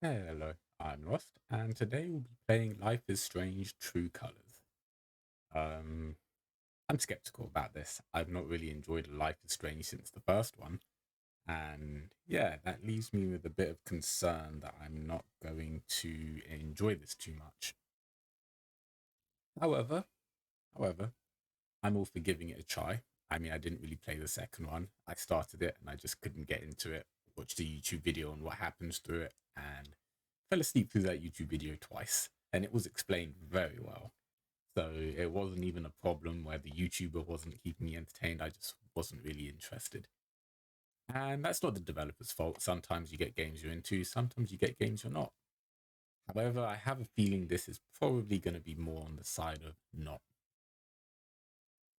Hello, I'm Lost, and today we'll be playing Life is Strange True Colors. Um, I'm skeptical about this. I've not really enjoyed Life is Strange since the first one, and yeah, that leaves me with a bit of concern that I'm not going to enjoy this too much. However, however, I'm all for giving it a try. I mean, I didn't really play the second one. I started it and I just couldn't get into it. Watched a YouTube video on what happens through it and fell asleep through that YouTube video twice. And it was explained very well. So it wasn't even a problem where the YouTuber wasn't keeping me entertained. I just wasn't really interested. And that's not the developer's fault. Sometimes you get games you're into, sometimes you get games you're not. However, I have a feeling this is probably going to be more on the side of not.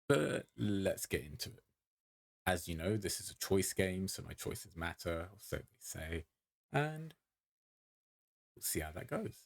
But let's get into it. As you know, this is a choice game, so my choices matter, or so they say. And we'll see how that goes.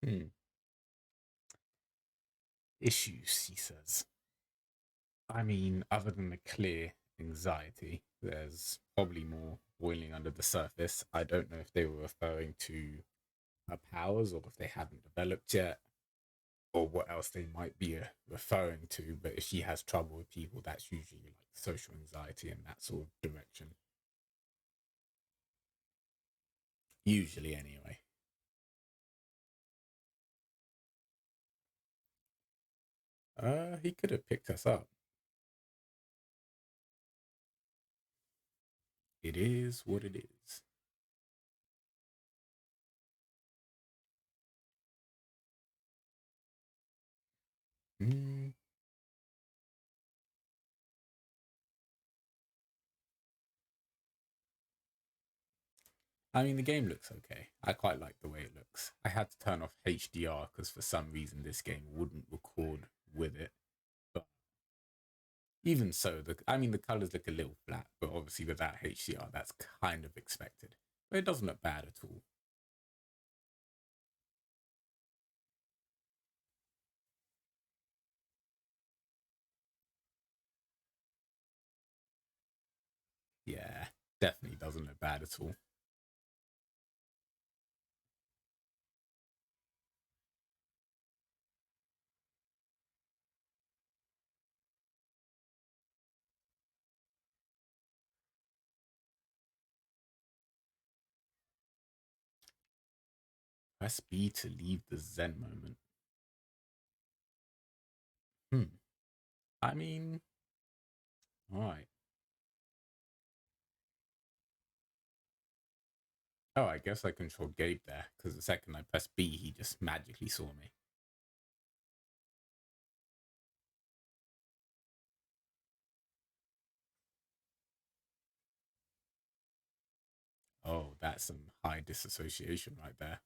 Hmm. Issues, he says. I mean, other than the clear anxiety, there's probably more boiling under the surface. I don't know if they were referring to her powers or if they hadn't developed yet or what else they might be referring to. But if she has trouble with people, that's usually like social anxiety and that sort of direction. Usually, anyway. He could have picked us up. It is what it is. Mm, I mean, the game looks okay. I quite like the way it looks. I had to turn off HDR because for some reason this game wouldn't record with it. But even so, I mean, the colors look a little flat, but obviously without HDR, that's kind of expected. But it doesn't look bad at all. Yeah, definitely doesn't look bad at all. Press B to leave the Zen moment. Hmm. I mean, all right. Oh, I guess I controlled Gabe there because the second I pressed B, he just magically saw me. Oh, that's some high disassociation right there.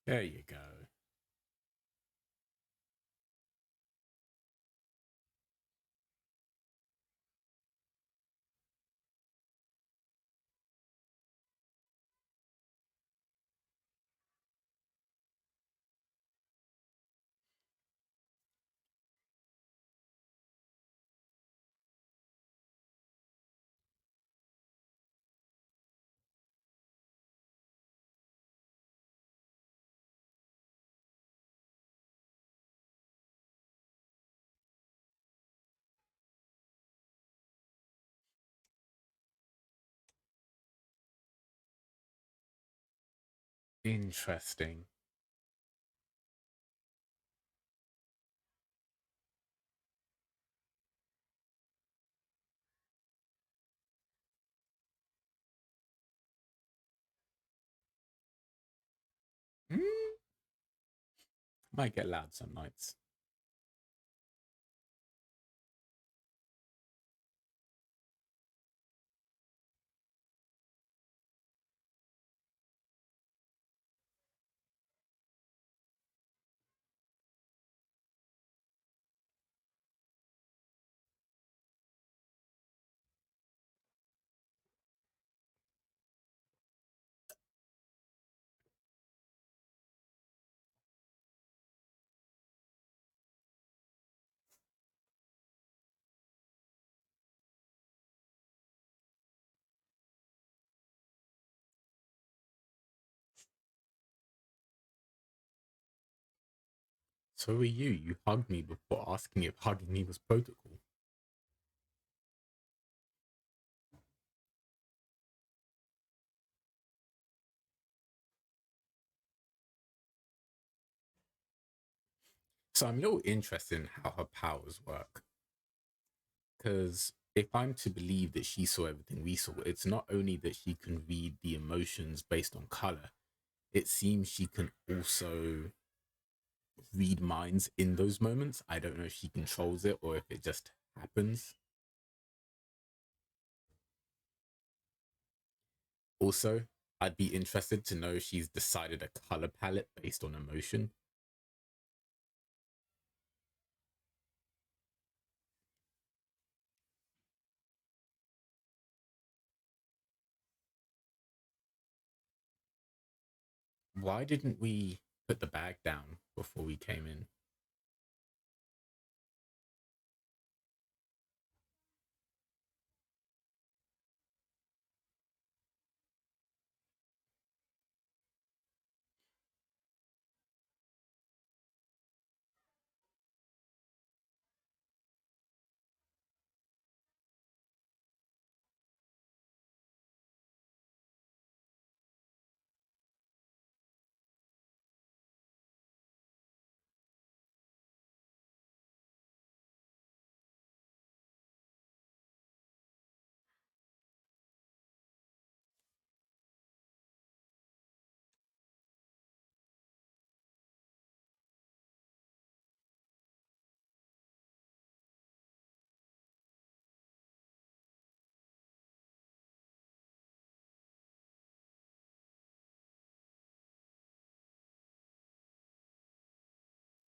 There you go. Interesting. Mm, might get loud some nights. So are you. You hugged me before asking if hugging me was protocol. So I'm a little interested in how her powers work. Because if I'm to believe that she saw everything we saw, it's not only that she can read the emotions based on color, it seems she can also read minds in those moments. I don't know if she controls it or if it just happens. Also, I'd be interested to know if she's decided a color palette based on emotion. Why didn't we put the bag down before we came in?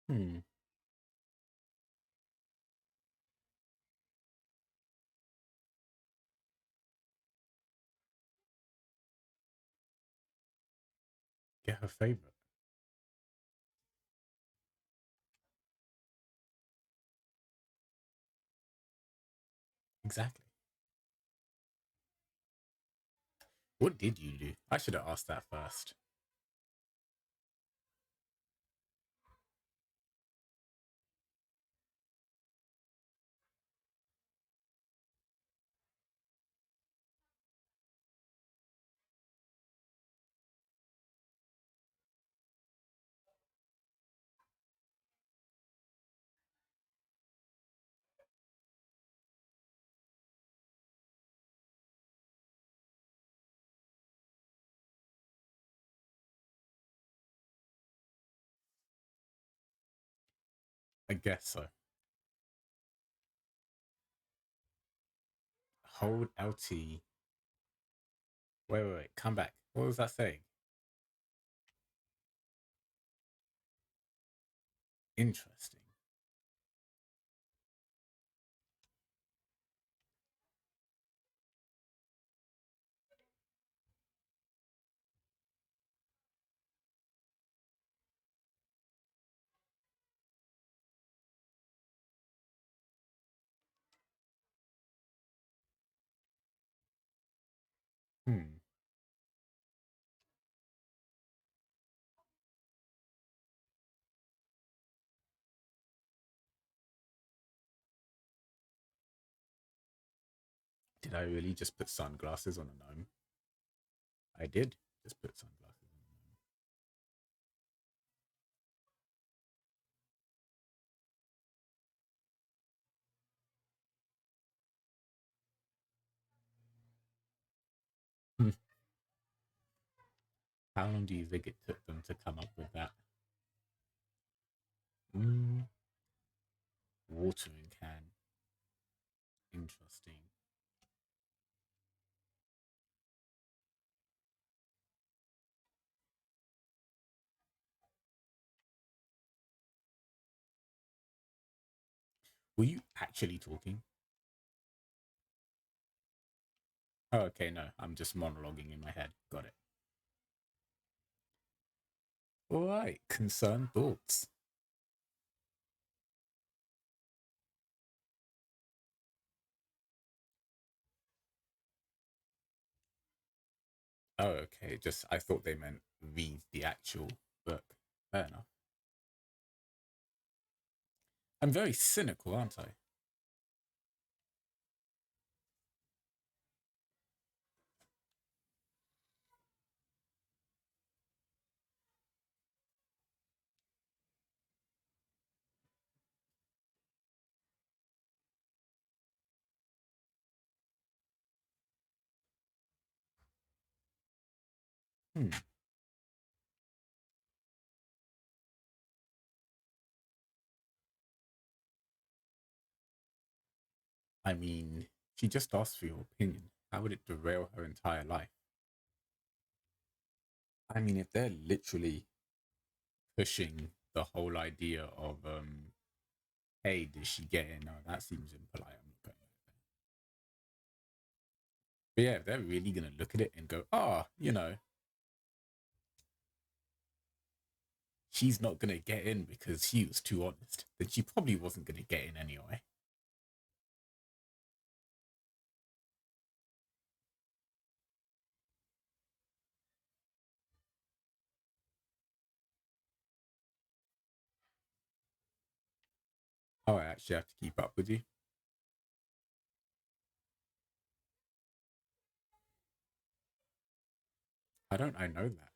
Hmm. Get her favorite. Exactly. What did you do? I should have asked that first. I guess so. Hold LT. Wait. Come back. What was that saying? Interesting. Hmm. Did I really just put sunglasses on a gnome? I did just put sunglasses on a gnome. How long do you think it took them to come up with that? Mm, watering can. Interesting. Were you actually talking? Oh, okay, no. I'm just monologuing in my head. Got it. All right. Concerned thoughts. Oh, okay. Just I thought they meant read the actual book. Fair enough. I'm very cynical, aren't I? Hmm. I mean, she just asked for your opinion. How would it derail her entire life? I mean, if they're literally pushing the whole idea of, hey, did she get in? No, that seems impolite. I'm not going there. But yeah, if they're really gonna look at it and go, she's not gonna get in because she was too honest, then she probably wasn't gonna get in anyway. Oh, I actually have to keep up with you. I don't I know that.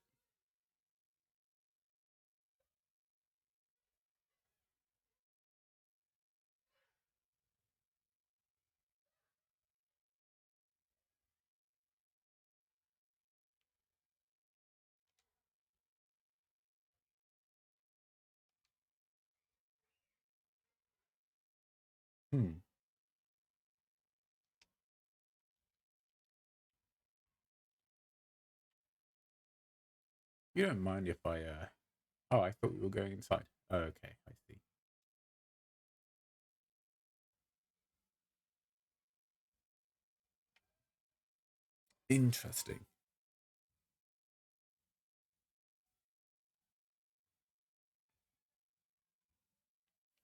Hmm. You don't mind if I oh, I thought we were going inside. Oh, okay, I see. Interesting.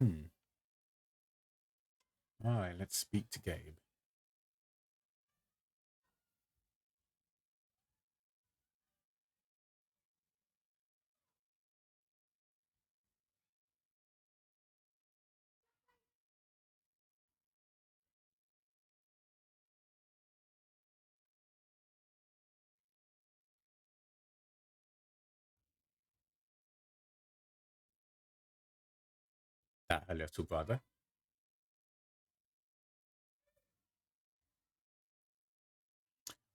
Hmm. All right, let's speak to Gabe. That her little brother.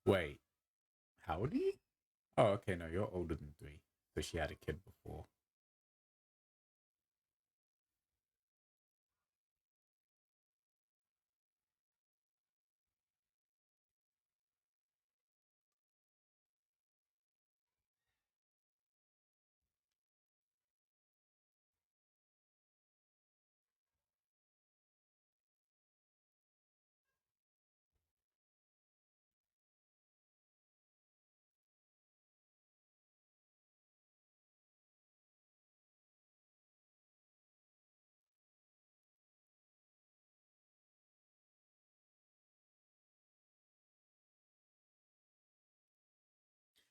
Wait, how old are you? Oh, okay, no, you're older than three. So she had a kid before.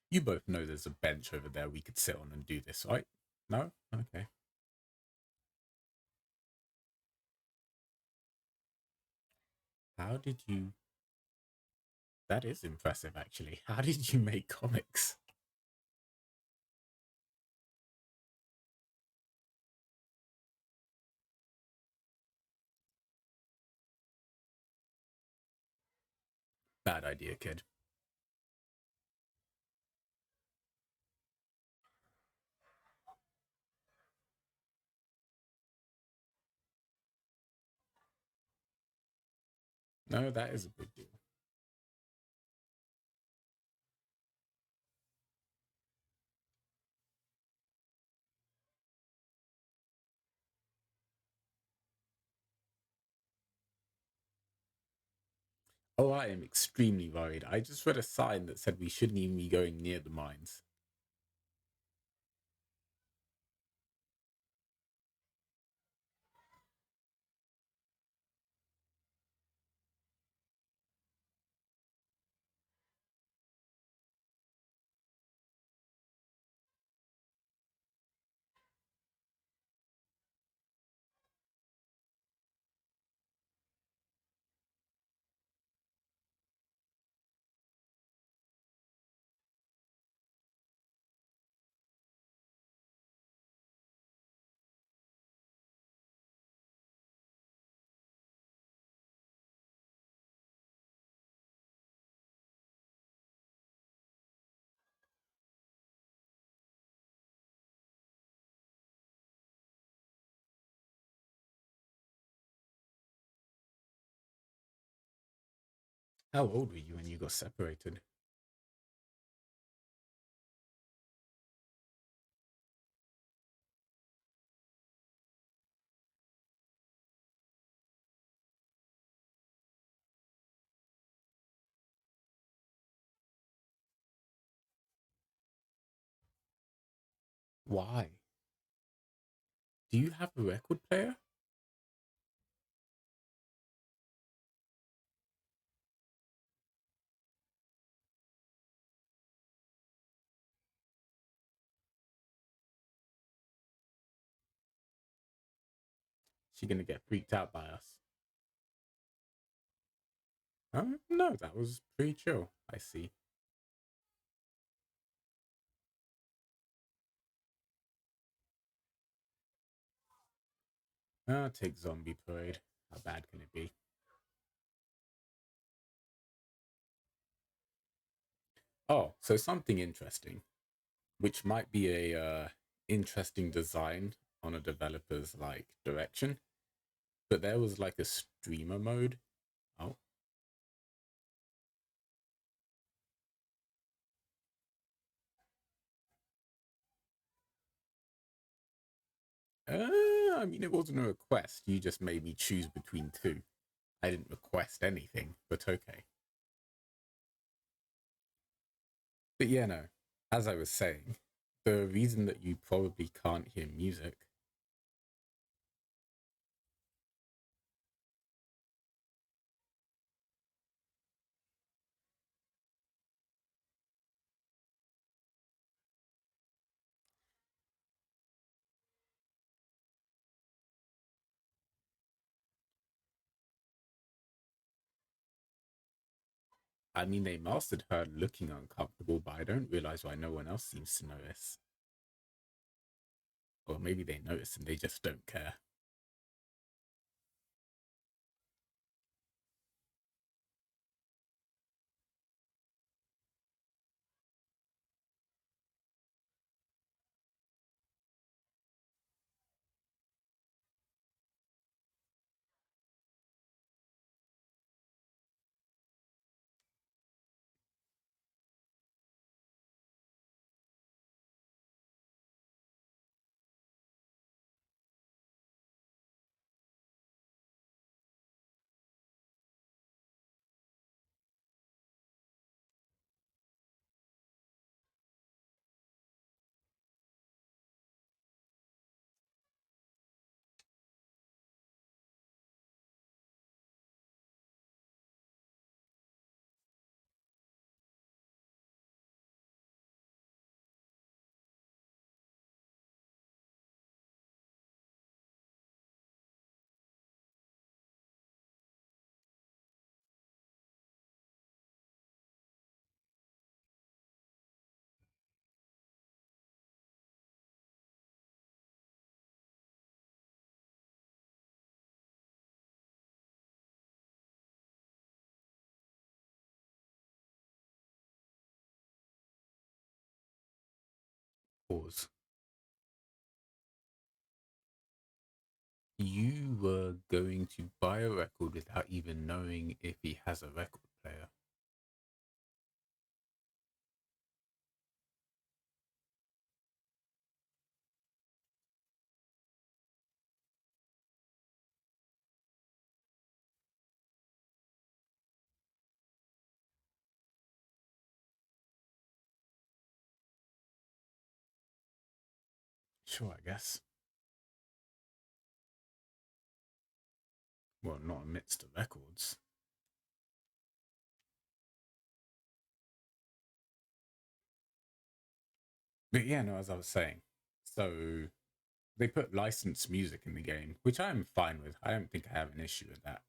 You both know there's a bench over there we could sit on and do this, right? No? Okay. How did you. That is impressive, actually. How did you make comics? Bad idea, kid. No, that is a big deal. Oh, I am extremely worried. I just read a sign that said we shouldn't even be going near the mines. How old were you when you got separated? Why? Do you have a record player? She gonna get freaked out by us? No, that was pretty chill. I see. Take Zombie Parade. How bad can it be? Oh, so something interesting, which might be a interesting design on a developer's like direction. But there was like a streamer mode. Oh, I mean, it wasn't a request. You just made me choose between two. I didn't request anything, but okay. But yeah, no. As I was saying, the reason that you probably can't hear music. I mean, they mastered her looking uncomfortable, but I don't realize why no one else seems to notice. Or maybe they notice and they just don't care. You were going to buy a record without even knowing if he has a record player. Sure, I guess. Well, not amidst the records. But yeah, no, as I was saying, so they put licensed music in the game, which I'm fine with. I don't think I have an issue with that.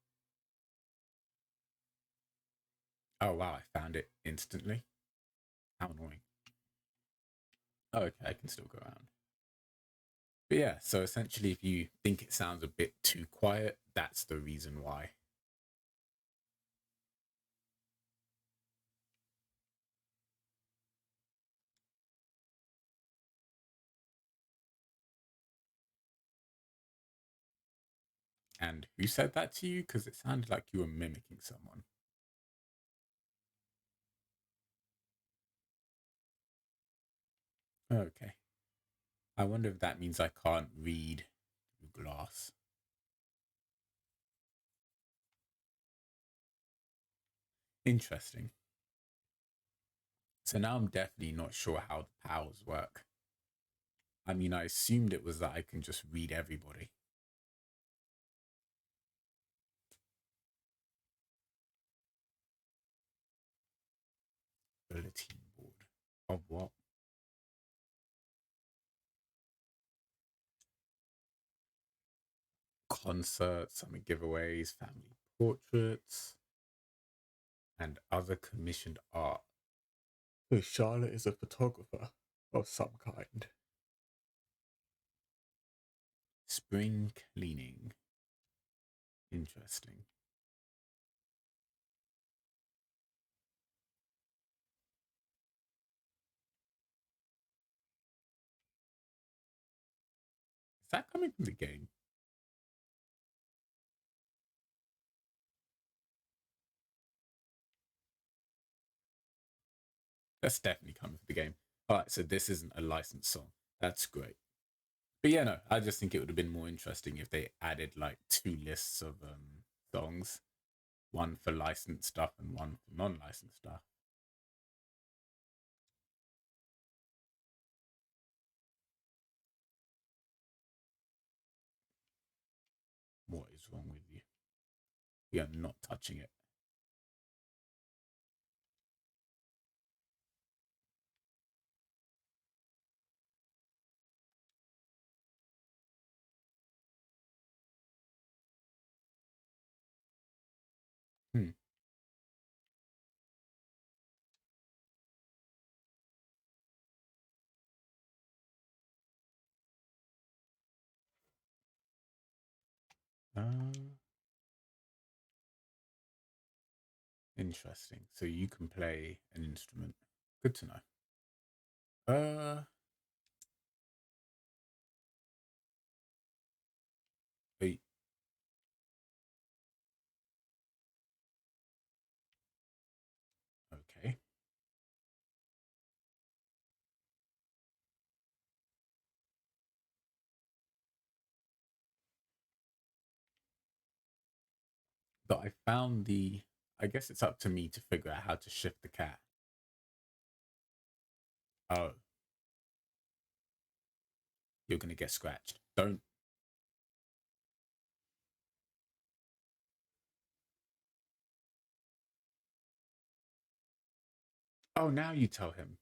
Oh wow, I found it instantly. How annoying. Oh, okay, I can still go around. But yeah, so essentially, if you think it sounds a bit too quiet, that's the reason why. And who said that to you? Because it sounded like you were mimicking someone. Okay. I wonder if that means I can't read through glass. Interesting. So now I'm definitely not sure how the powers work. I mean, I assumed it was that I can just read everybody. Bulletin board. Of what? Concerts, summer giveaways, family portraits, and other commissioned art. So Charlotte is a photographer of some kind. Spring cleaning. Interesting. Is that coming from the game? That's definitely coming from the game. All right, so this isn't a licensed song. That's great. But yeah, no, I just think it would have been more interesting if they added like two lists of songs, one for licensed stuff and one for non-licensed stuff. What is wrong with you? We are not touching it. Hmm. Uh, Interesting. So you can play an instrument. Good to know. Uh, wait, okay. But I found the. I guess it's up to me to figure out how to shift the cat. Oh, you're gonna get scratched. Don't. Oh, now you tell him.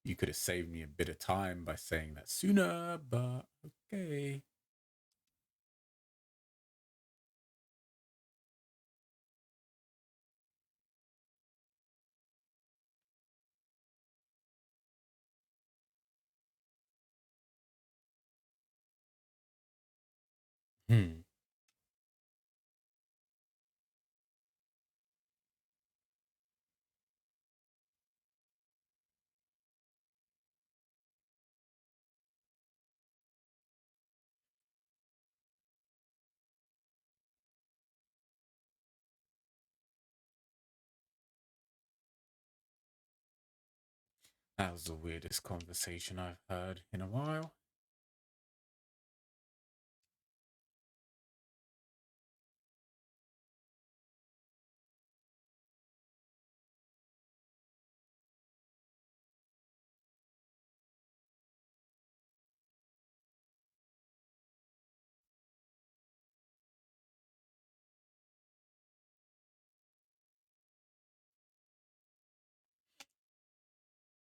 You could have saved me a bit of time by saying that sooner, but okay. Hmm. That was the weirdest conversation I've heard in a while.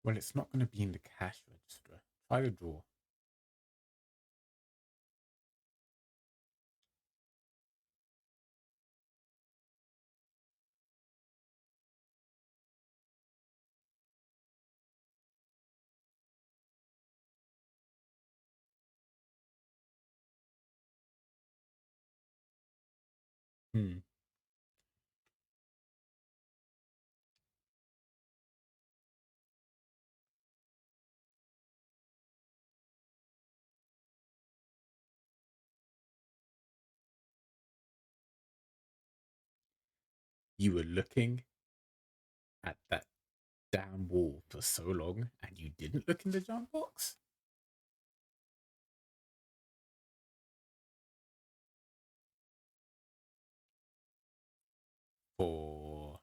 Well, it's not going to be in the cash register. Try the drawer. Hmm. You were looking at that damn wall for so long and you didn't look in the junk box? For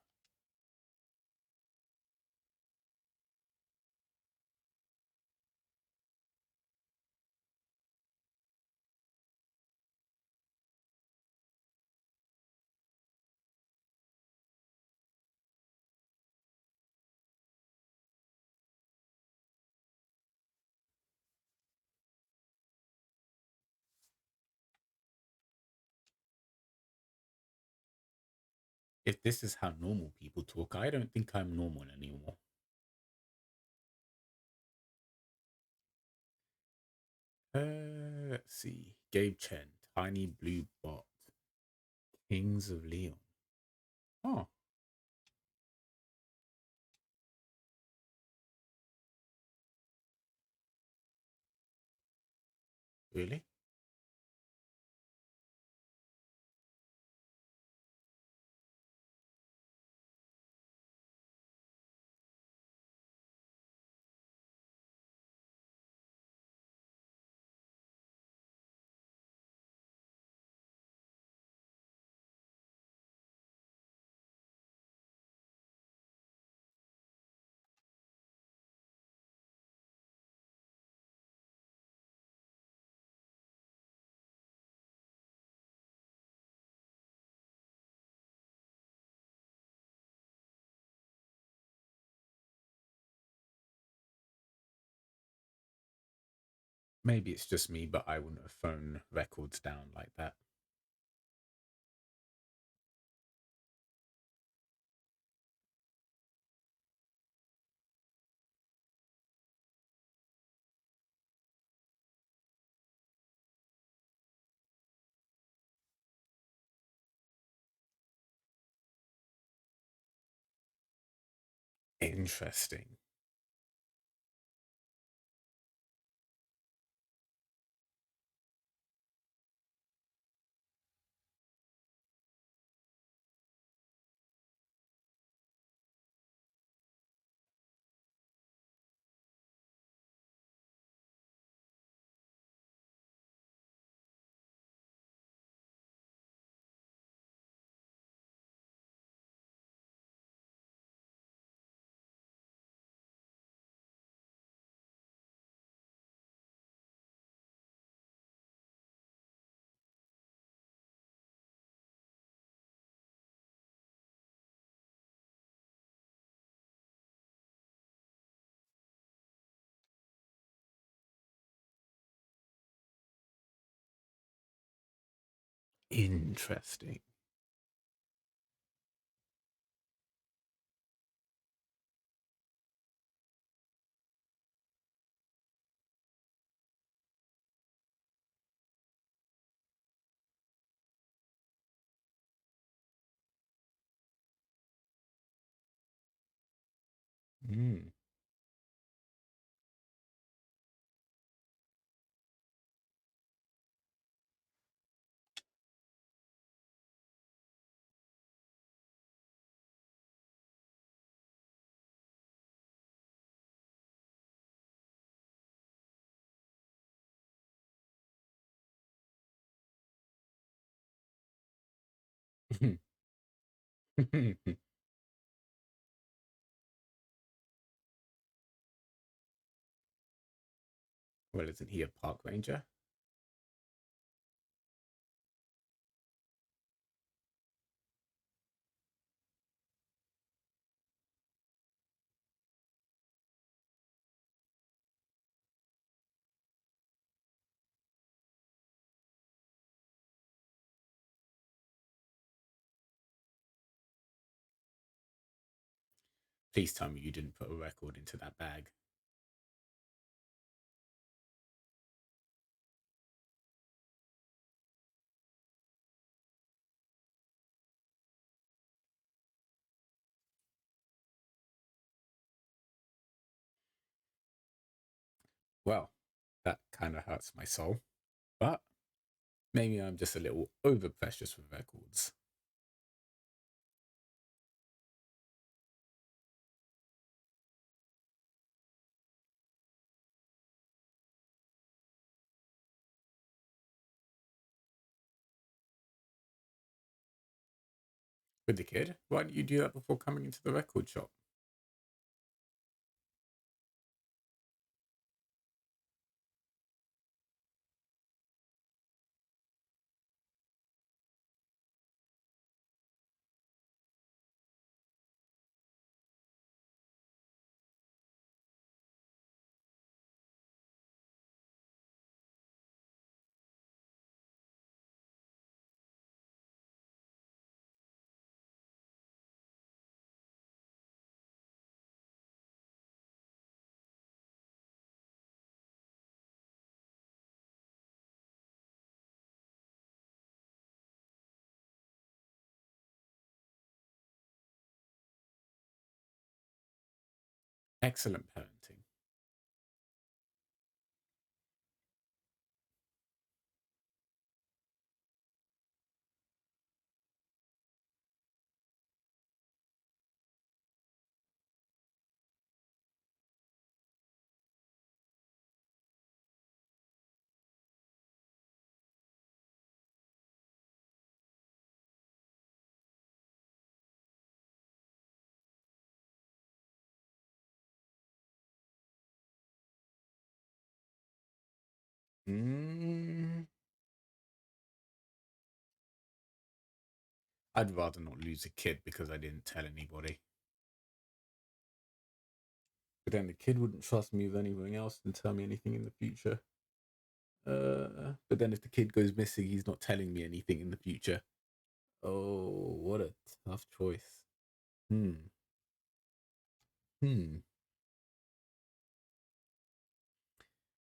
if this is how normal people talk, I don't think I'm normal anymore. Let's see. Gabe Chen, Tiny Blue Bot, Kings of Leon. Oh, really? Maybe it's just me, but I wouldn't have phoned records down like that. Interesting. Interesting. Mm. Well, isn't he a park ranger? Please tell me you didn't put a record into that bag. Well, that kind of hurts my soul, but maybe I'm just a little over precious with records. With the kid, why didn't you do that before coming into the record shop? Excellent parenting. Mm, I'd rather not lose a kid because I didn't tell anybody. But then the kid wouldn't trust me with anything else and tell me anything in the future. But then if the kid goes missing, he's not telling me anything in the future. Oh, what a tough choice. Hmm. Hmm.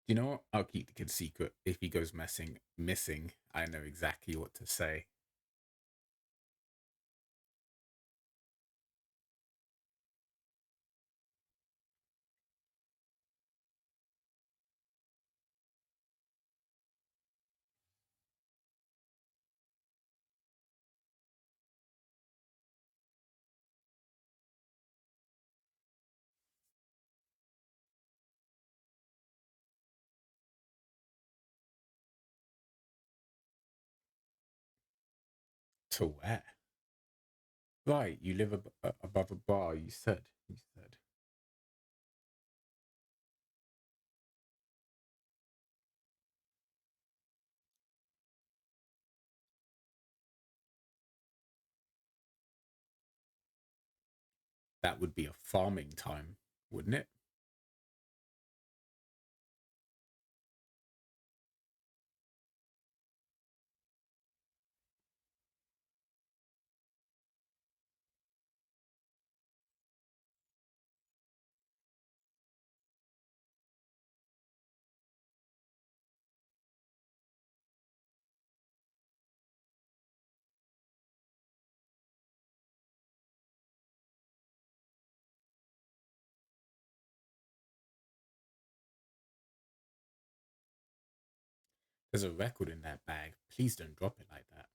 You know what? I'll keep the kid secret. If he goes missing, I know exactly what to say. To where? Right, you live above a bar. You said. You said that would be a farming time, wouldn't it? There's a record in that bag. Please don't drop it like that.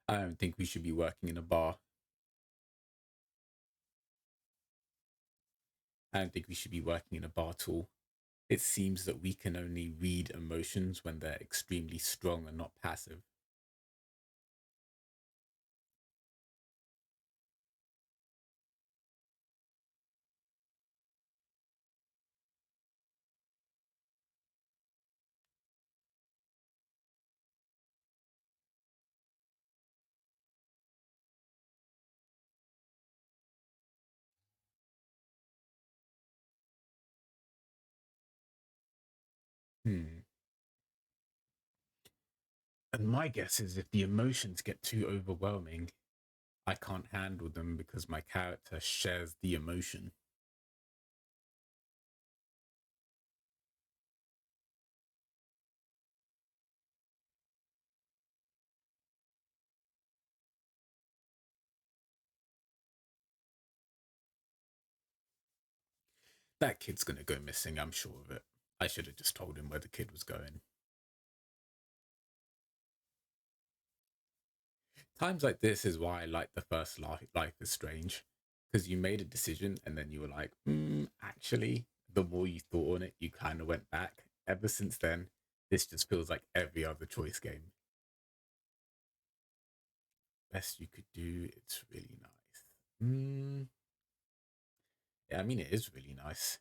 I don't think we should be working in a bar. I don't think we should be working in a bar at all. It seems that we can only read emotions when they're extremely strong and not passive. Hmm. And my guess is if the emotions get too overwhelming, I can't handle them because my character shares the emotion. That kid's gonna go missing, I'm sure of it. I should have just told him where the kid was going. Times like this is why I like the first Life is Strange, because you made a decision and then you were like, actually, the more you thought on it, you kind of went back. Ever since then, this just feels like every other choice game. Best you could do, it's really nice. Yeah, I mean, it is really nice.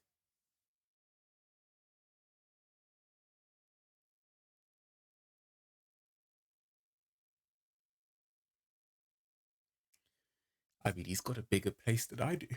I mean, he's got a bigger place than I do.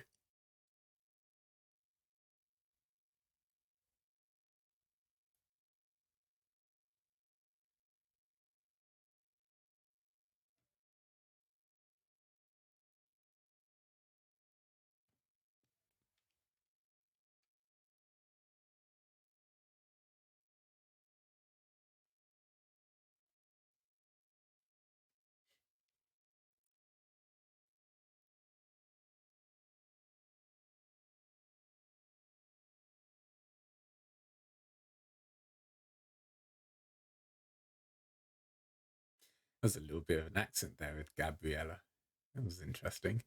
There's a little bit of an accent there with Gabriella. That was interesting.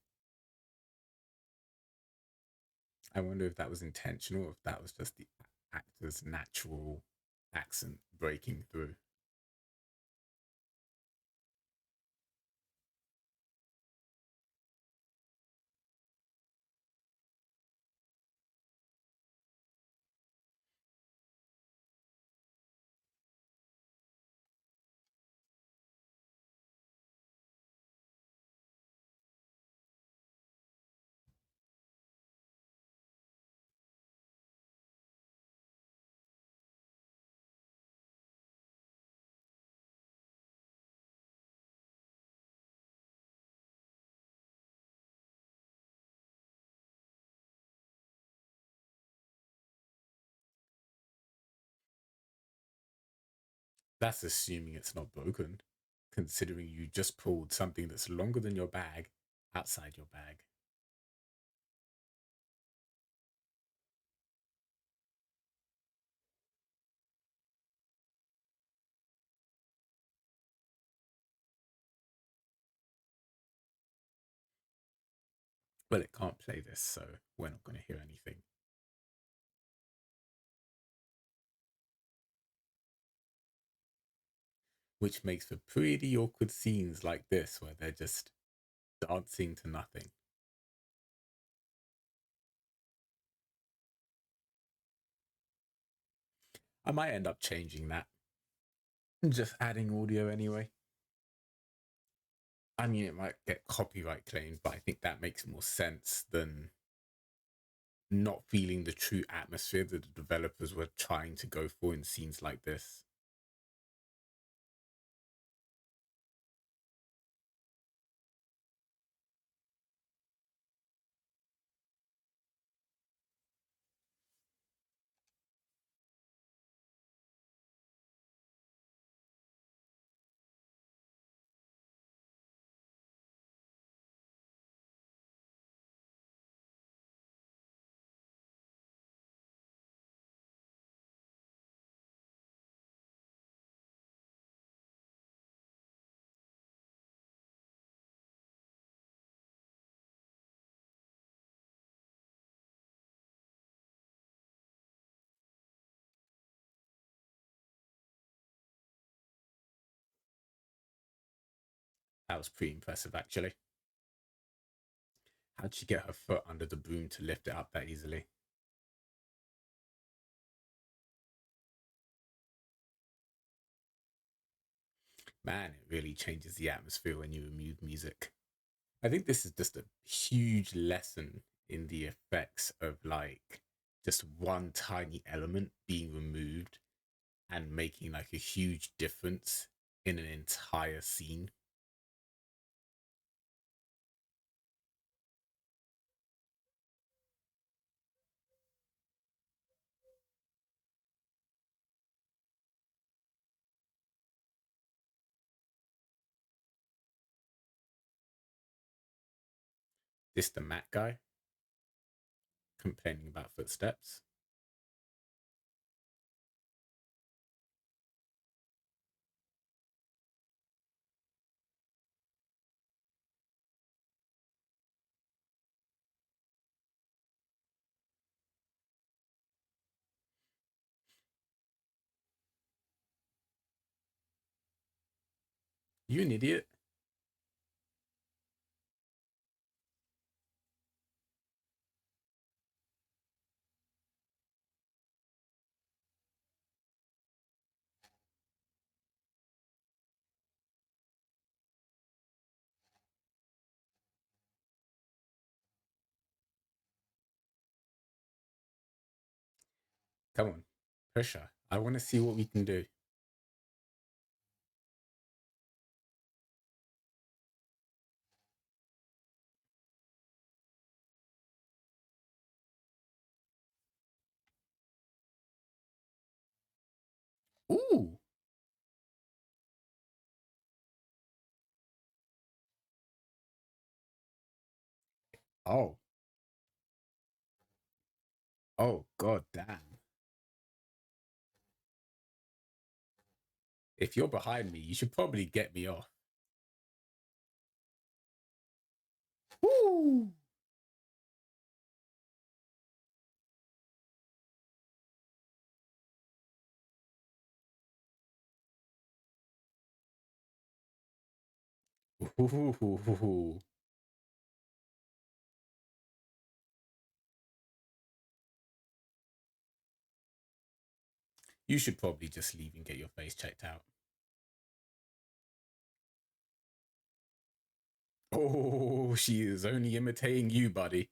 I wonder if that was intentional or if that was just the actor's natural accent breaking through. That's assuming it's not broken, considering you just pulled something that's longer than your bag outside your bag. Well, it can't play this, so we're not going to hear anything. Which makes for pretty awkward scenes like this where they're just dancing to nothing. I might end up changing that. Just adding audio anyway. I mean, it might get copyright claimed, but I think that makes more sense than not feeling the true atmosphere that the developers were trying to go for in scenes like this. That was pretty impressive, actually. How'd she get her foot under the broom to lift it up that easily? Man, it really changes the atmosphere when you remove music. I think this is just a huge lesson in the effects of like just one tiny element being removed and making like a huge difference in an entire scene. This the Matt guy complaining about footsteps. You an idiot. Come on, push her. I want to see what we can do. Ooh. Oh. Oh, god damn. If you're behind me, you should probably get me off. Ooh. Ooh. You should probably just leave and get your face checked out. Oh, she is only imitating you, buddy.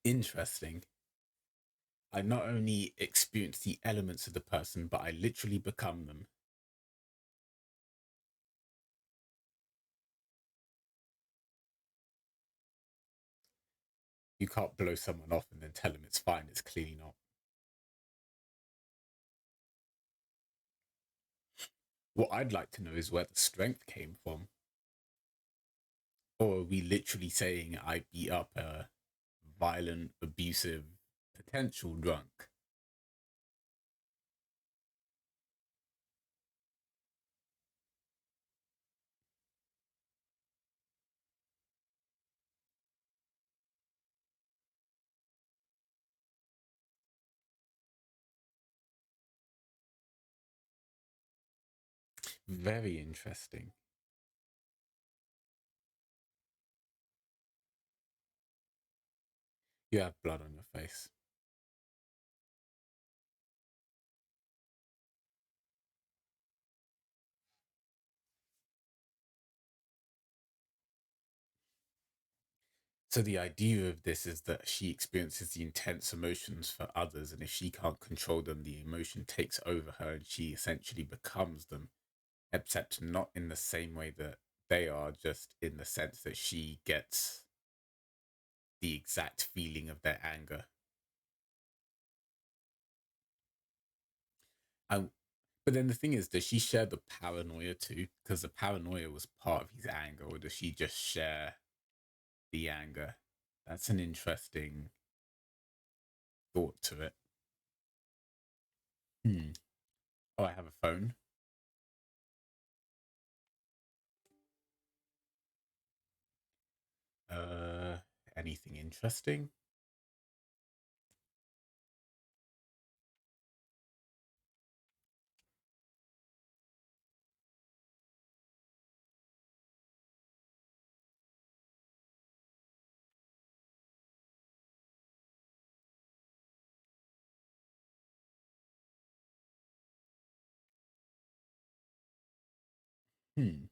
Interesting. I not only experience the elements of the person, but I literally become them. You can't blow someone off and then tell them it's fine. It's clearly not. What I'd like to know is where the strength came from. Or are we literally saying I beat up a violent, abusive, potential drunk? Very interesting. You have blood on your face. So the idea of this is that she experiences the intense emotions for others, and if she can't control them, the emotion takes over her and she essentially becomes them, except not in the same way that they are, just in the sense that she gets the exact feeling of their anger. And but then the thing is, does she share the paranoia too? Because the paranoia was part of his anger, or does she just share the anger? That's an interesting thought to it. Hmm. Oh, I have a phone. Uh, Anything interesting? Hmm.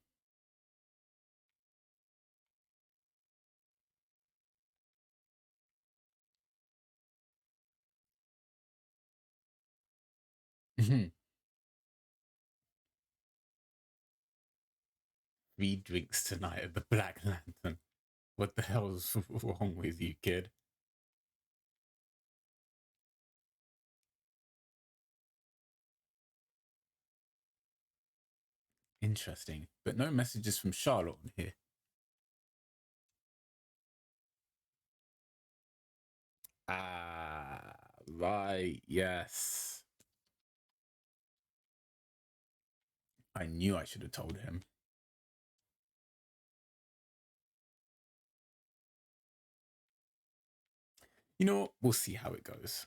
Three drinks tonight at the Black Lantern. What the hell's wrong with you, kid? Interesting. But no messages from Charlotte on here. Ah, right. Yes. I knew I should have told him. You know what? We'll see how it goes.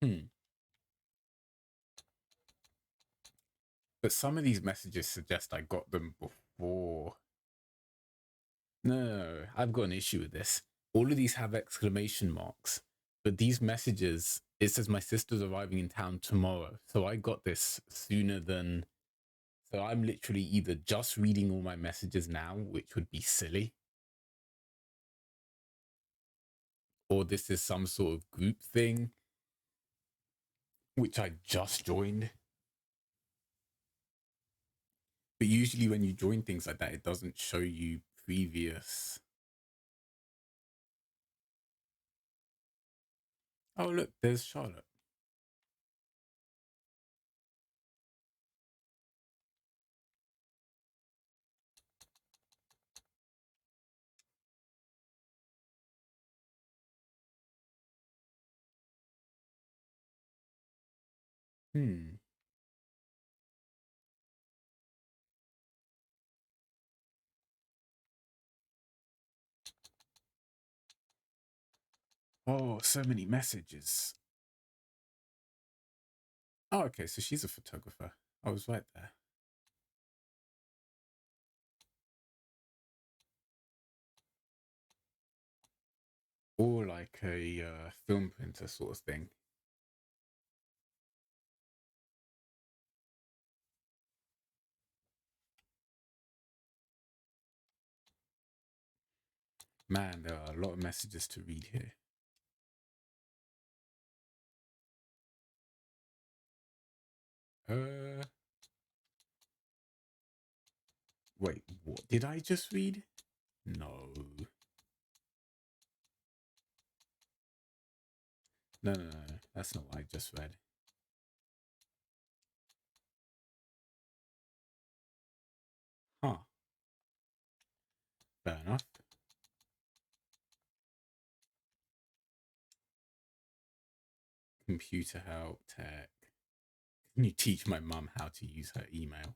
Hmm. But some of these messages suggest I got them before. No, I've got an issue with this. All of these have exclamation marks, but these messages, it says my sister's arriving in town tomorrow. So I got this sooner than. So I'm literally either just reading all my messages now, which would be silly, or this is some sort of group thing, which I just joined. But usually when you join things like that, it doesn't show you previous. Oh, look, there's Charlotte. Hmm. Oh, so many messages. Oh, okay, so she's a photographer. I was right there. Or like a film printer sort of thing. Man, there are a lot of messages to read here. Uh, Wait, what did I just read? No. No, no, no, no. That's not what I just read. Huh. Fair enough. Computer help, tech. Can you teach my mum how to use her email?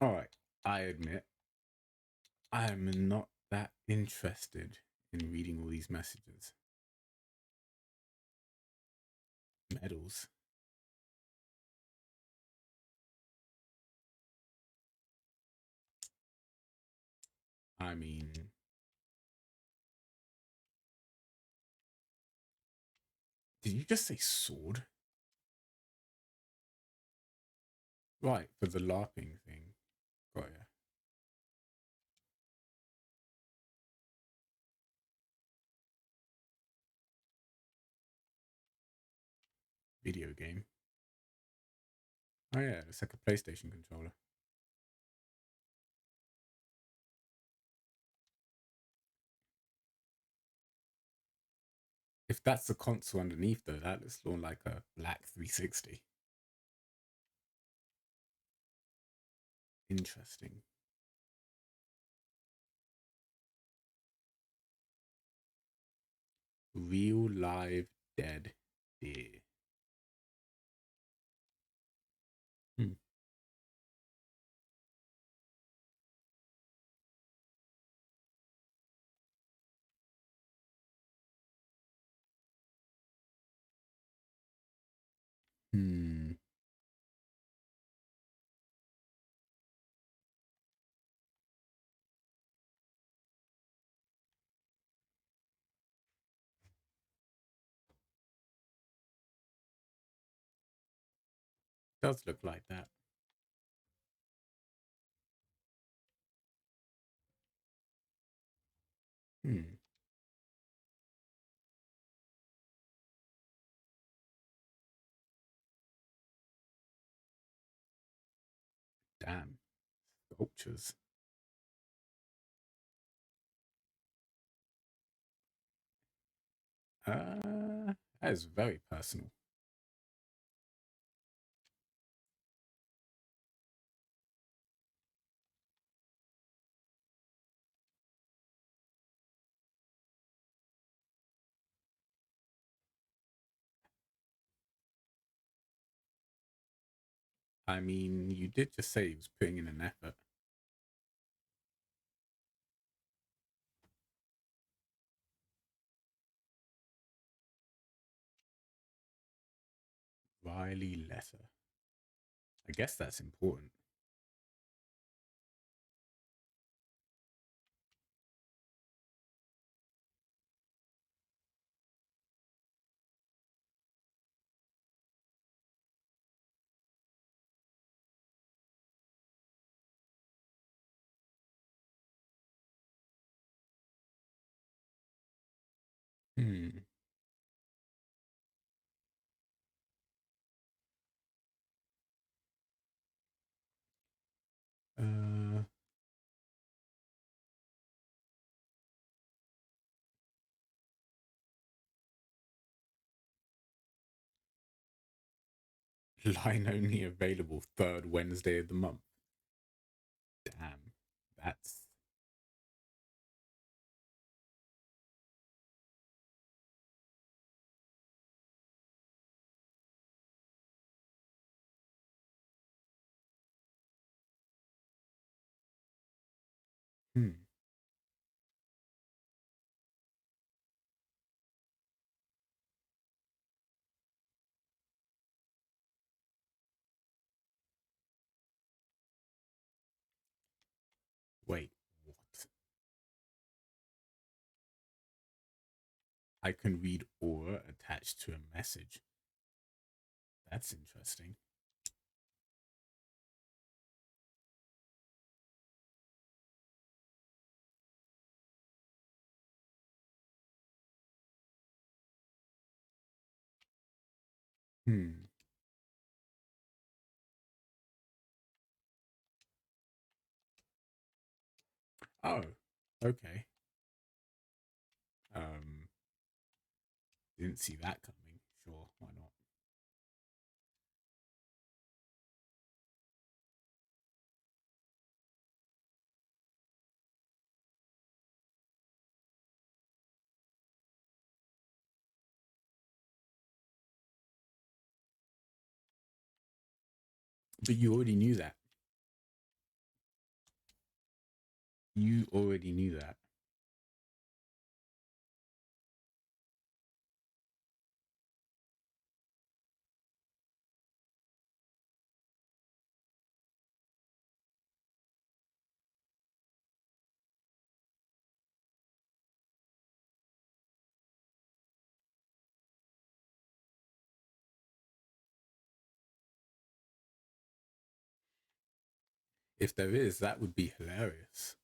All right. I admit I am not that interested in reading all these messages. Medals. I mean, did you just say sword? Right, for the LARPing thing. Got ya. Video game. Oh yeah, it's like a PlayStation controller. If that's the console underneath, though, that looks more like a black 360. Interesting. Real live dead deer. Hmm. Hmm. Does look like that. Hmm. Damn. Sculptures. That is very personal. I mean, you did just say he was putting in an effort. Riley letter. I guess that's important. Hmm. Uh, line only available third Wednesday of the month. Damn. That's. Hmm. Wait. What? I can read aura attached to a message. That's interesting. Hmm. Oh. Okay. Um. Didn't see that coming. Sure. Why not? But you already knew that. You already knew that. If there is, that would be hilarious.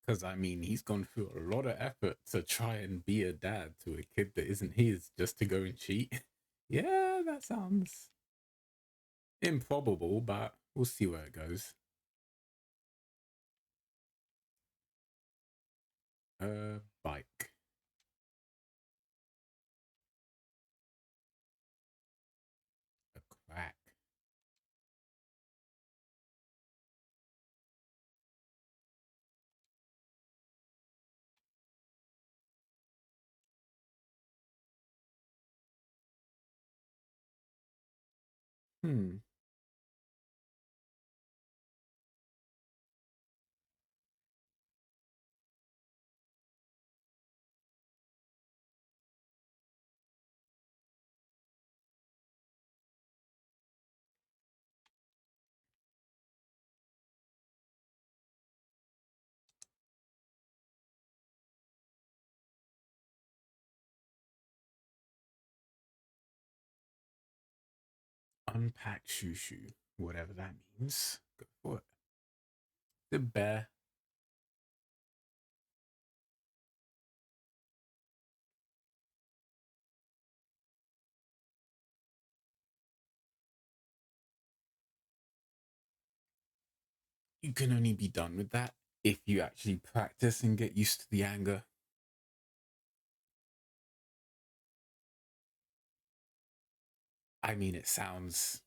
Because I mean, he's gone through a lot of effort to try and be a dad to a kid that isn't his just to go and cheat. Yeah, that sounds improbable, but we'll see where it goes. Bike. Hmm. Unpack shoo, whatever that means. Go for it. The bear. You can only be done with that if you actually practice and get used to the anger. I mean, it sounds.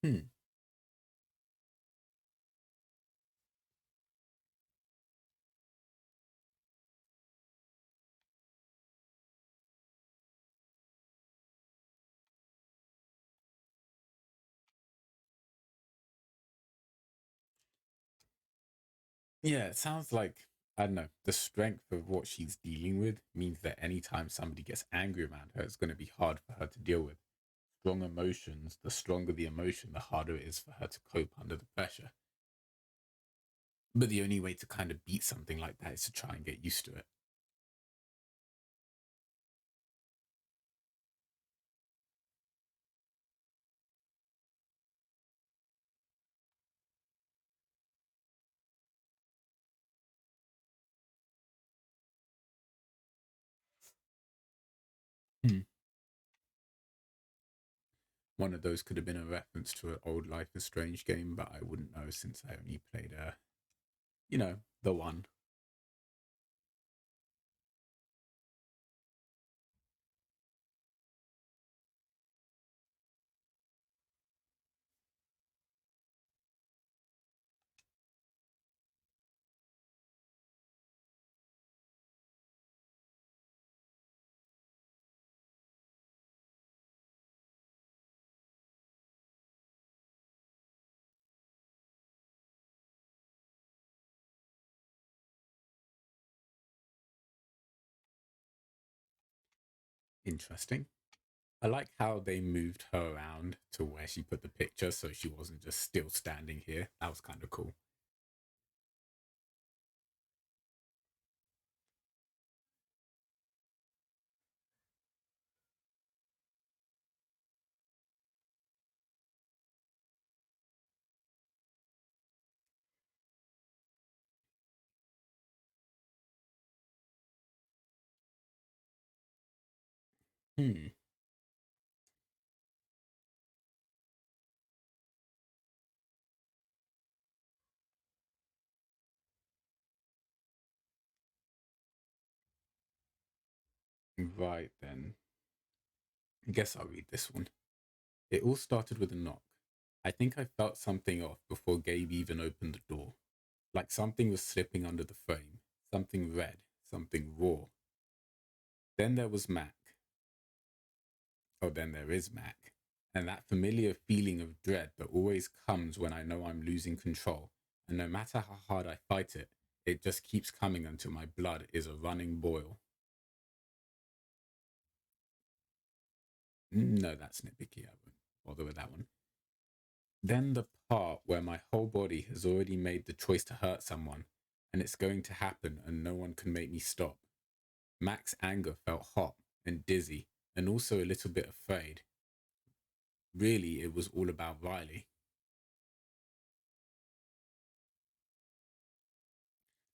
Hmm. Yeah, it sounds like, I don't know, the strength of what she's dealing with means that anytime somebody gets angry around her, it's going to be hard for her to deal with. Strong emotions, the stronger the emotion, the harder it is for her to cope under the pressure. But the only way to kind of beat something like that is to try and get used to it. Hmm. One of those could have been a reference to an old Life is Strange game, but I wouldn't know since I only played, the one. Interesting. I like how they moved her around to where she put the picture so she wasn't just still standing here. That was kind of cool. Hmm. Right then. I guess I'll read this one. It all started with a knock. I think I felt something off before Gabe even opened the door. Like something was slipping under the frame. Something red. Something raw. Then there was Mac. Oh, then there is Mac. And that familiar feeling of dread that always comes when I know I'm losing control. And no matter how hard I fight it, it just keeps coming until my blood is a running boil. No, that's nitpicky. I won't bother with that one. Then the part where my whole body has already made the choice to hurt someone, and it's going to happen, and no one can make me stop. Mac's anger felt hot and dizzy, and also a little bit afraid. Really, it was all about Riley.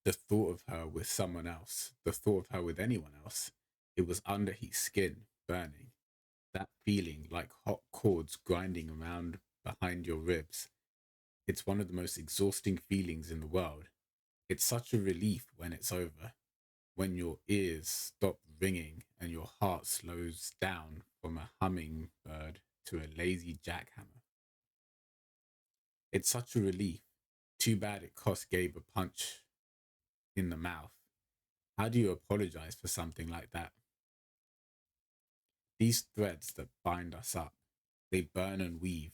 The thought of her with someone else, the thought of her with anyone else, it was under his skin, burning. That feeling like hot cords grinding around behind your ribs. It's one of the most exhausting feelings in the world. It's such a relief when it's over. when your ears stop ringing and your heart slows down from a hummingbird to a lazy jackhammer. It's such a relief. Too bad it cost Gabe a punch in the mouth. How do you apologize for something like that? These threads that bind us up, they burn and weave.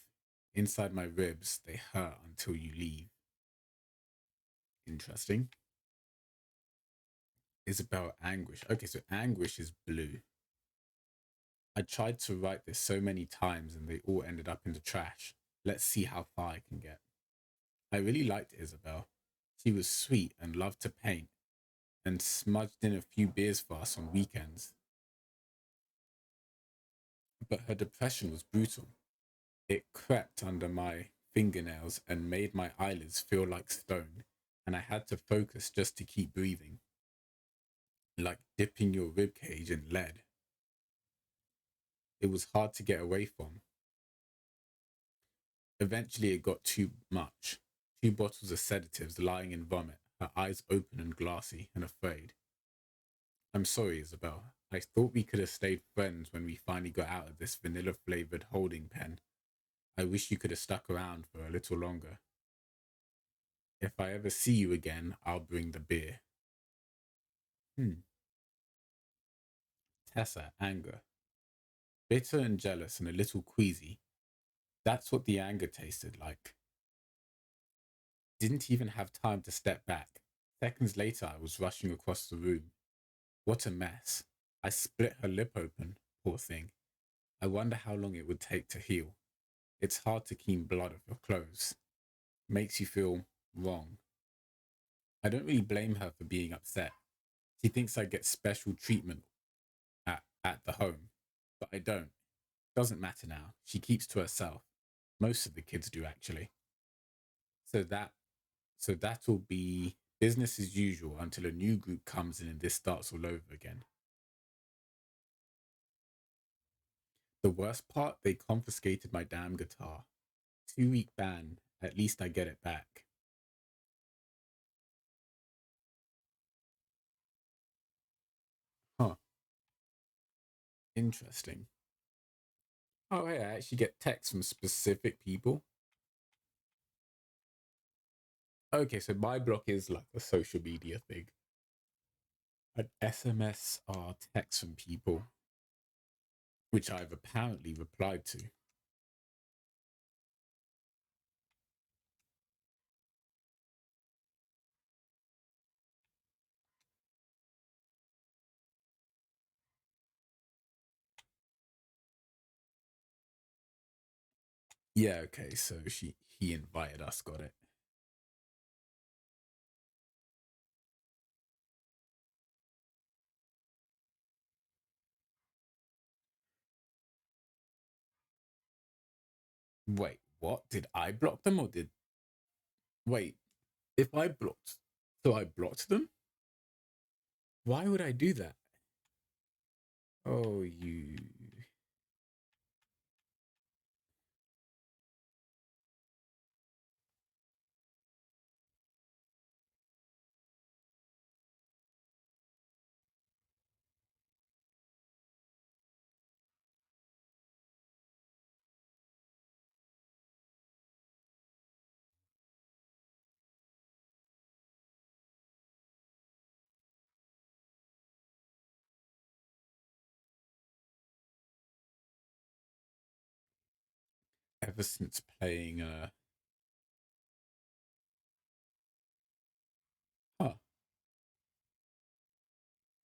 Inside my ribs, they hurt until you leave. Interesting. Isabel Anguish. Okay, so Anguish is blue. I tried to write this so many times and they all ended up in the trash. Let's see how far I can get. I really liked Isabel. She was sweet and loved to paint and smudged in a few beers for us on weekends. But her depression was brutal. It crept under my fingernails and made my eyelids feel like stone, and I had to focus just to keep breathing, like dipping your ribcage in lead. It was hard to get away from. Eventually, it got too much. 2 bottles of sedatives lying in vomit, her eyes open and glassy and afraid. I'm sorry, Isabel. I thought we could have stayed friends when we finally got out of this vanilla flavored holding pen. I wish you could have stuck around for a little longer. If I ever see you again, I'll bring the beer. Hmm. Tessa, anger. Bitter and jealous and a little queasy. That's what the anger tasted like. Didn't even have time to step back. Seconds later, I was rushing across the room. What a mess. I split her lip open, poor thing. I wonder how long it would take to heal. It's hard to keep blood off your clothes. Makes you feel wrong. I don't really blame her for being upset. She thinks I get special treatment at the home, but I don't. Doesn't matter now. She keeps to herself. Most of the kids do actually. So that so that'll be business as usual until a new group comes in and this starts all over again. The worst part, they confiscated my damn guitar. 2 week ban. At least I get it back. Huh. Interesting. Oh, hey, I actually get texts from specific people. Okay, so my block is like a social media thing. An SMS are texts from people, which I've apparently replied to. Yeah, okay, so he invited us, got it. Wait, what? Did I block them or did wait, if I blocked so I blocked them? Why would I do that? Oh, you. Ever since playing huh,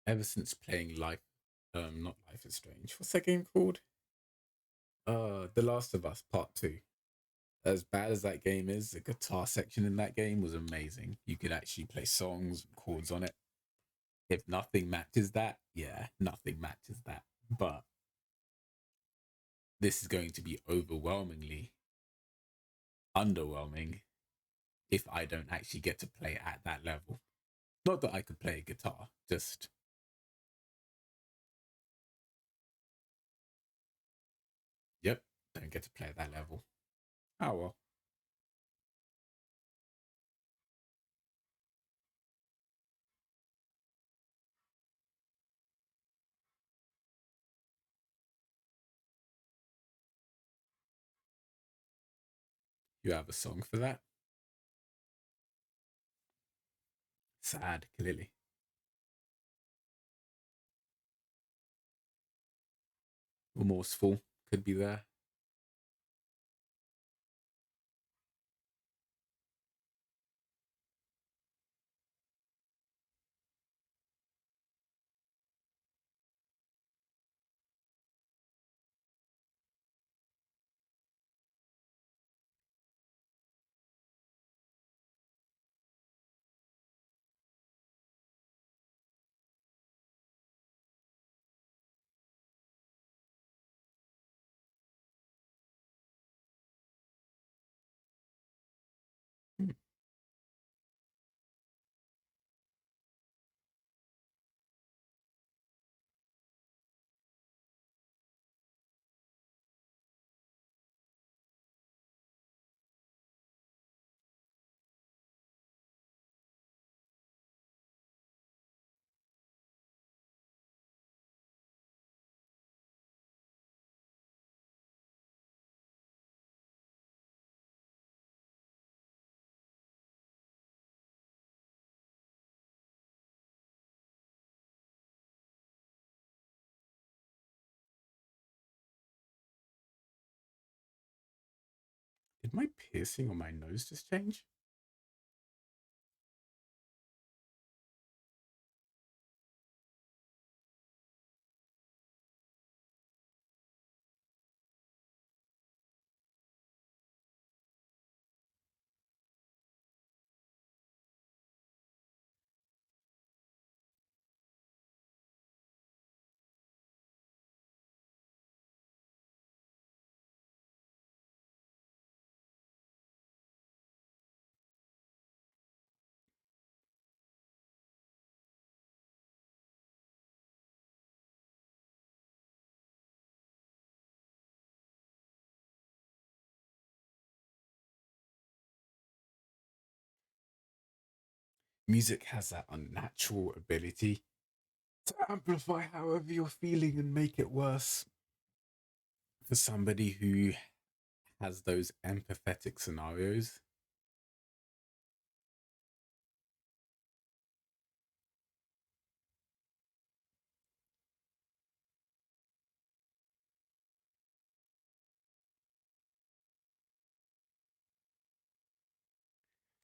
ever since playing Life not Life is Strange. What's that game called? The Last of Us Part 2. As bad as that game is, the guitar section in that game was amazing. You could actually play songs and chords on it. If nothing matches that, yeah, nothing matches that. But this is going to be overwhelmingly underwhelming if I don't actually get to play at that level. Not that I could play a guitar, just, yep, don't get to play at that level. Oh well. You have a song for that? Sad, clearly. Remorseful could be there. Hmm. Did my piercing on my nose just change? Music has that unnatural ability to amplify however you're feeling and make it worse. For somebody who has those empathetic scenarios,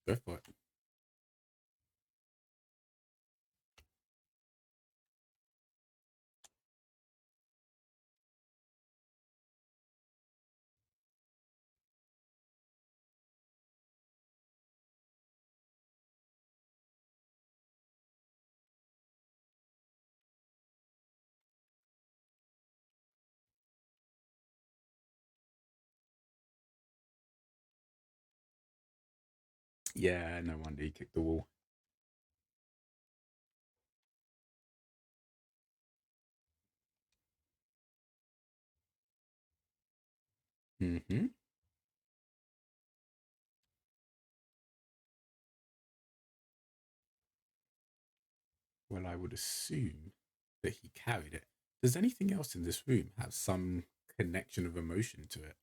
go for it. Yeah, no wonder he kicked the wall. Mm-hmm. Well, I would assume that he carried it. Does anything else in this room have some connection of emotion to it?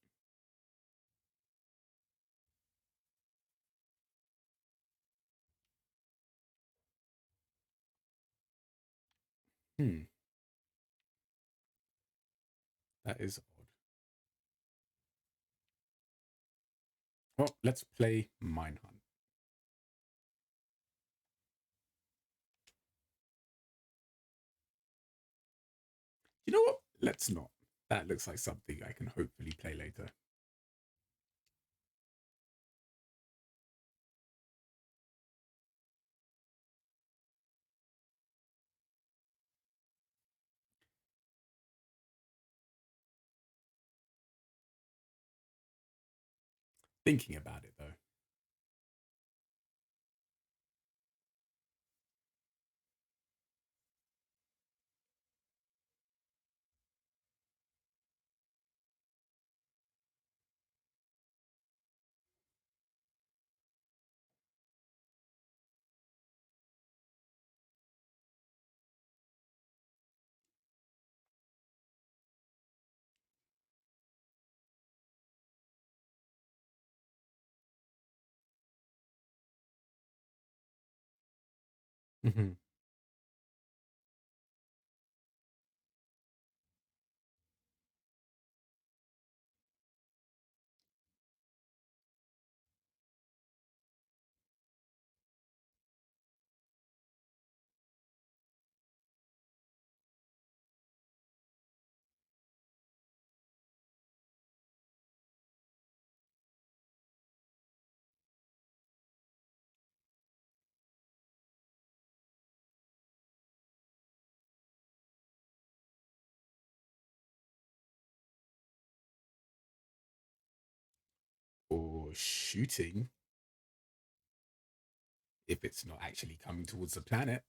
Hmm, that is odd. Well, let's play Mine Hunt. You know what? Let's not. That looks like something I can hopefully play later. Thinking about it though. Hmm. Or shooting if it's not actually coming towards the planet.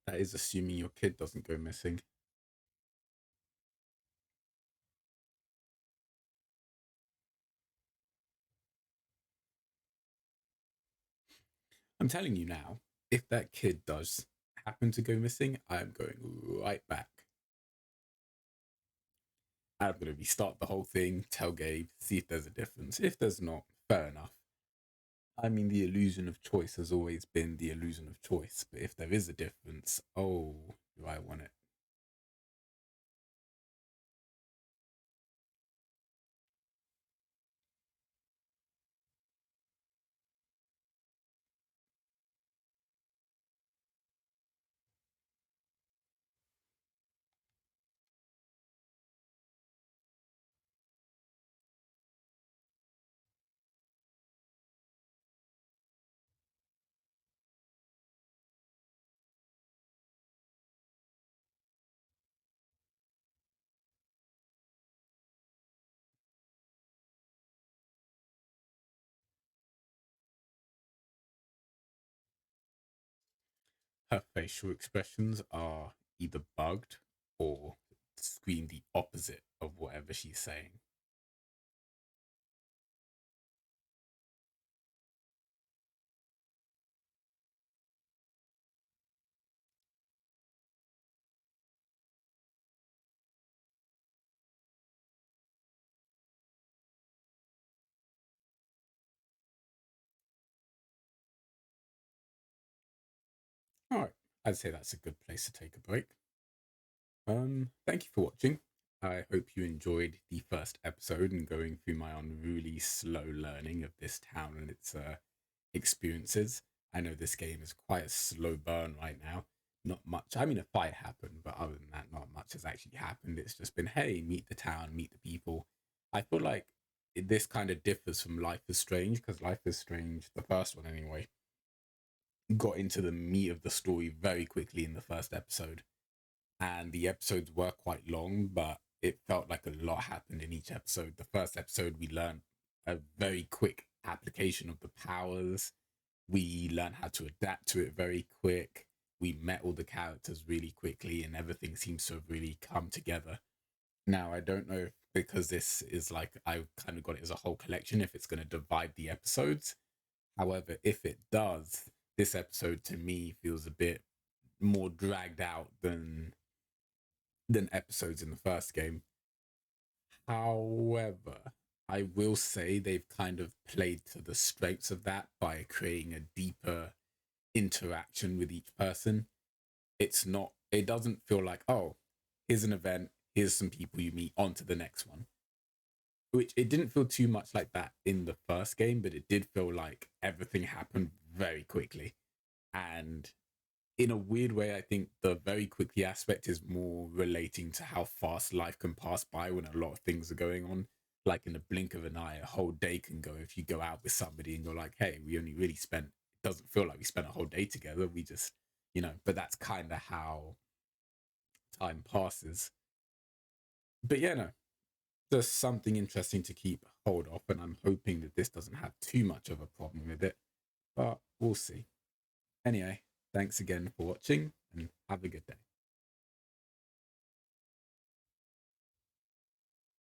That is assuming your kid doesn't go missing. I'm telling you now, if that kid does happen to go missing, I'm going right back. I'm going to restart the whole thing, tell Gabe, see if there's a difference. If there's not, fair enough. I mean, the illusion of choice has always been the illusion of choice, but if there is a difference, oh, do I want it? Her facial expressions are either bugged or scream the opposite of whatever she's saying. All right, I'd say that's a good place to take a break. Thank you for watching. I hope you enjoyed the first episode and going through my unruly slow learning of this town and its experiences. I know this game is quite a slow burn right now. Not much. I mean, a fight happened, but other than that, not much has actually happened. It's just been, hey, meet the town, meet the people. I feel like this kind of differs from Life is Strange because Life is Strange, the first one anyway, got into the meat of the story very quickly in the first episode and the episodes were quite long, but it felt like a lot happened in each episode. The first episode, we learned a very quick application of the powers. We learned how to adapt to it very quick. We met all the characters really quickly, and everything seems to have really come together. Now, I don't know if because this is like I kind of got it as a whole collection, if it's going to divide the episodes. However, if it does, this episode to me feels a bit more dragged out than episodes in the first game. However, I will say they've kind of played to the strengths of that by creating a deeper interaction with each person. It doesn't feel like, oh, here's an event, here's some people you meet, on to the next one. which it didn't feel too much like that in the first game, but it did feel like everything happened very quickly. And in a weird way, I think the very quickly aspect is more relating to how fast life can pass by when a lot of things are going on. Like in the blink of an eye, a whole day can go if you go out with somebody and you're like, hey, we only really spent, it doesn't feel like we spent a whole day together. We just, but that's kind of how time passes. But yeah, no, just something interesting to keep hold of. And I'm hoping that this doesn't have too much of a problem with it, but we'll see. Anyway, thanks again for watching and have a good day.